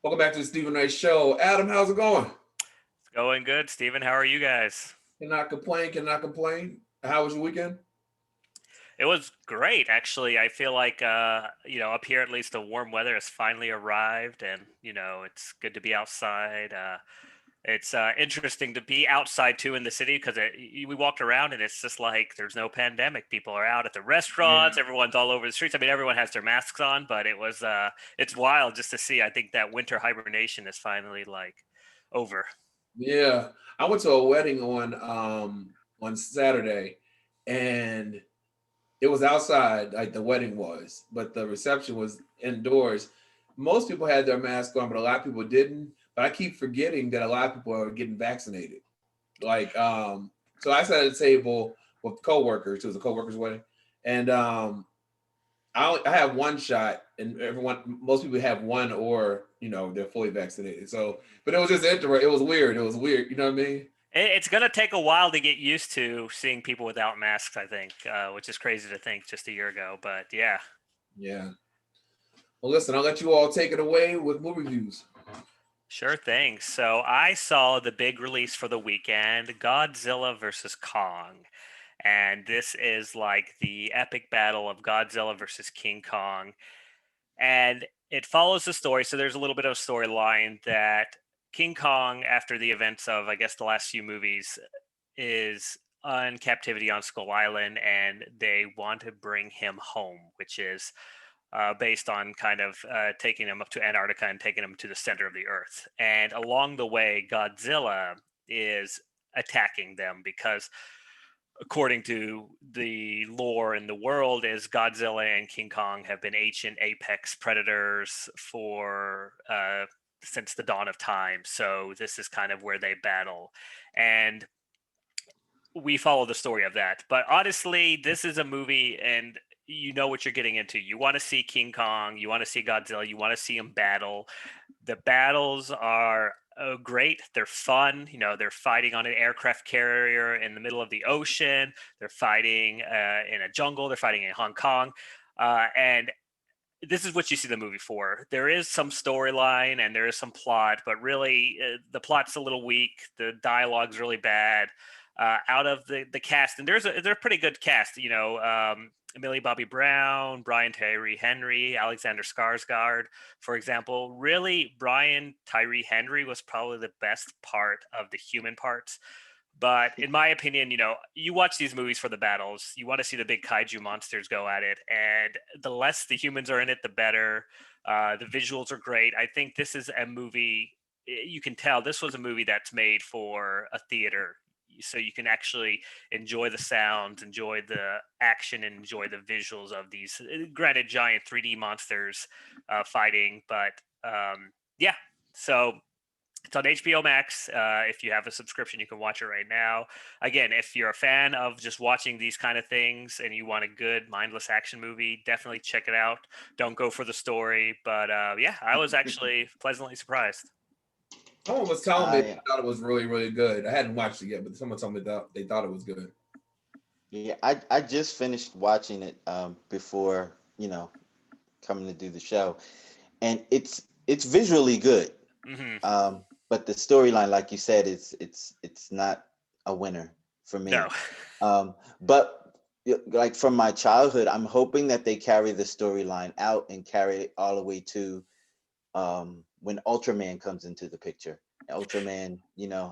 Welcome back to the Stephen Knight Show. Adam, how's it going? It's going good, Steven. How are you guys? Cannot complain, cannot complain. How was your weekend? It was great, actually. I feel like, up here at least the warm weather has finally arrived, and it's good to be outside. It's interesting to be outside too in the city because we walked around and it's just like there's no pandemic. People are out at the Yeah. restaurants. Everyone's all over the streets. I mean, everyone has their masks on, but it's wild just to see. I think that winter hibernation is finally like over. Yeah. I went to a wedding on Saturday and it was outside, like the wedding was, but the reception was indoors. Most people had their mask on, but a lot of people didn't. But I keep forgetting that a lot of people are getting vaccinated. Like, so I sat at a table with coworkers. It was a coworkers wedding, and I have one shot, and most people have one, or they're fully vaccinated. So, but it was just interesting. It was weird. It was weird. You know what I mean? It's going to take a while to get used to seeing people without masks, I think, which is crazy to think just a year ago. But yeah, Yeah. Well, listen, I'll let you all take it away with movie reviews. sure thing. So I saw the big release for the weekend, Godzilla versus Kong. And this is like the epic battle of Godzilla versus King Kong. And it follows the story. So there's a little bit of a storyline that King Kong, after the events of, I guess, the last few movies, is in captivity on Skull Island, and they want to bring him home, which is based on kind of taking him up to Antarctica and taking him to the center of the Earth. And along the way, Godzilla is attacking them because according to the lore in the world is Godzilla and King Kong have been ancient apex predators for since the dawn of time. So this is kind of where they battle. And we follow the story of that. But honestly, this is a movie and you know what you're getting into. You want to see King Kong, you want to see Godzilla, you want to see them battle. The battles are great. They're fun. They're fighting on an aircraft carrier in the middle of the ocean. They're fighting in a jungle. They're fighting in Hong Kong. And this is what you see the movie for. There is some storyline and there is some plot, but really the plot's a little weak. The dialogue's really bad. Out of the cast, and they're a pretty good cast. Millie Bobby Brown, Brian Tyree Henry, Alexander Skarsgård, for example. Really, Brian Tyree Henry was probably the best part of the human parts. But in my opinion, you watch these movies for the battles. You want to see the big kaiju monsters go at it, and the less the humans are in it, the better. The visuals are great. I think this is a movie. You can tell this was a movie that's made for a theater, so you can actually enjoy the sounds, enjoy the action, and enjoy the visuals of these. Granted, giant 3D monsters fighting, but yeah. So it's on HBO Max. If you have a subscription, you can watch it right now. Again, if you're a fan of just watching these kind of things and you want a good mindless action movie, definitely check it out. Don't go for the story, but yeah, I was actually pleasantly surprised. Someone was telling me they I thought it was really, really good. I hadn't watched it yet, but someone told me that they thought it was good. Yeah, I just finished watching it before, coming to do the show. And it's visually good. Hmm. But the storyline, like you said, it's not a winner for No. me. But like from my childhood, I'm hoping that they carry the storyline out and carry it all the way to when Ultraman comes into the picture. Ultraman,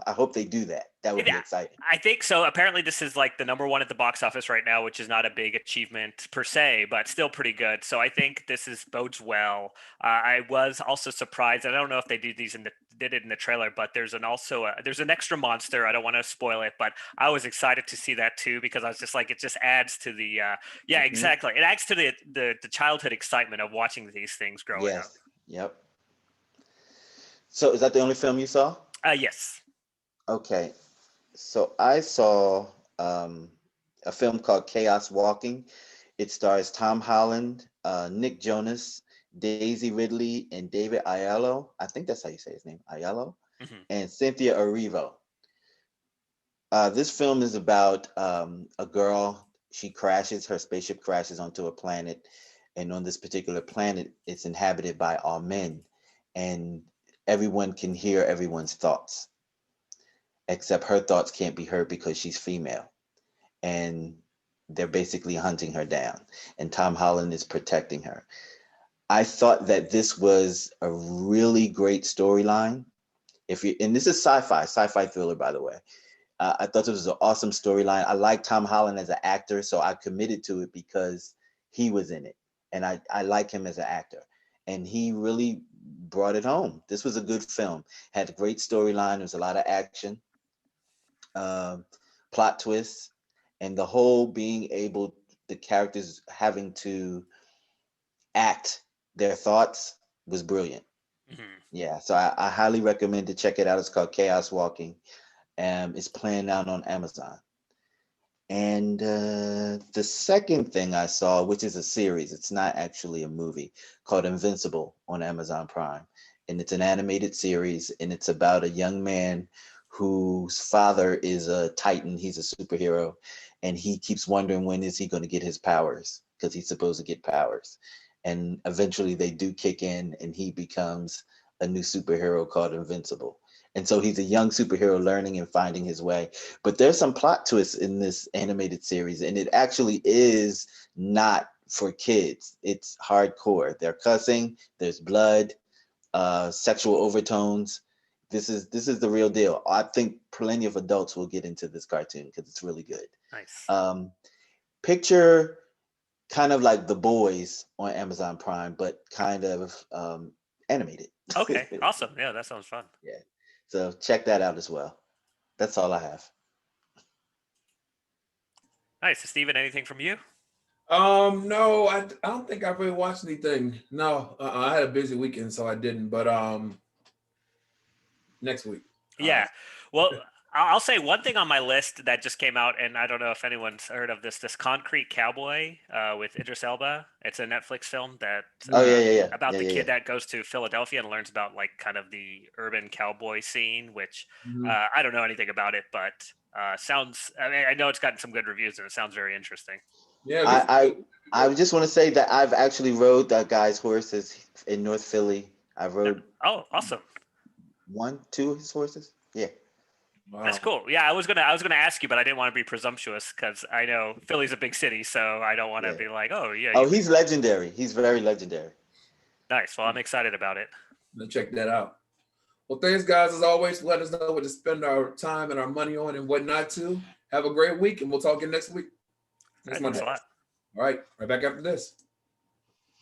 I hope they do that. That would Yeah, be exciting. I think so. Apparently, this is like the number one at the box office right now, which is not a big achievement per se, but still pretty good. So I think this is bodes well. I was also surprised. I don't know if they did it in the trailer, but there's an extra monster. I don't want to spoil it, but I was excited to see that too because I was just like, it just adds to the yeah, Hmm. exactly. It adds to the childhood excitement of watching these things growing up. Yes. Yep. So is that the only film you saw? Yes. Okay. So I saw um, a film called Chaos Walking. It stars Tom Holland, Nick Jonas, Daisy Ridley, and David Aiello. I think that's how you say his name, Aiello, Hmm. and Cynthia Erivo. This film is about a girl. She crashes, her spaceship crashes onto a planet. And on this particular planet, it's inhabited by all men. And everyone can hear everyone's thoughts, except her thoughts can't be heard because she's female. And they're basically hunting her down. And Tom Holland is protecting her. I thought that this was a really great storyline. And this is sci-fi thriller, by the way. I thought this was an awesome storyline. I like Tom Holland as an actor, so I committed to it because he was in it, and I like him as an actor, and he really brought it home. This was a good film. Had a great storyline. There was a lot of action, plot twists, and the whole being able, the characters having to act their thoughts was brilliant. Mhm. Yeah, so I highly recommend to check it out. It's called Chaos Walking. It's playing out on Amazon. And the second thing I saw, which is a series, it's not actually a movie, called Invincible on Amazon Prime. And it's an animated series, and it's about a young man whose father is a Titan. He's a superhero, and he keeps wondering when is he going to get his powers, because he's supposed to get powers. And eventually they do kick in, and he becomes a new superhero called Invincible. And so he's a young superhero learning and finding his way. But there's some plot twists in this animated series, and it actually is not for kids. It's hardcore. They're cussing, there's blood, sexual overtones. This is the real deal. I think plenty of adults will get into this cartoon because it's really good. Nice. Picture kind of like The Boys on Amazon Prime, but kind of animated. Okay, awesome. Yeah, that sounds fun. Yeah. So check that out as well. That's all I have. Nice. Steven, anything from you? No, I don't think I've really watched anything. No, I had a busy weekend, so I didn't. But next week. Yeah. Well, I'll say one thing on my list that just came out, and I don't know if anyone's heard of this. This Concrete Cowboy with Idris Elba. It's a Netflix film that Oh yeah. about Yeah, the yeah, kid yeah. that goes to Philadelphia and learns about like kind of the urban cowboy scene. Which Mhm. I don't know anything about it, but sounds. I mean, I know it's gotten some good reviews, and it sounds very interesting. Yeah, good for I you. I just want to say that I've actually rode that guy's horses in North Philly. I rode Oh, awesome. two of his horses. Yeah. That's Wow. cool. Yeah, I was gonna ask you, but I didn't want to be presumptuous because I know Philly's a big city, so I don't want to Yeah. be like, oh yeah, Oh, you he's legendary. He's very legendary. nice. Well, I'm excited about it. Let's check that out. Well, thanks, guys, as always, for letting us know what to spend our time and our money on and what not to. Have a great week, and we'll talk again next week. All Thanks, right, my thanks dad. a lot. All right back after this.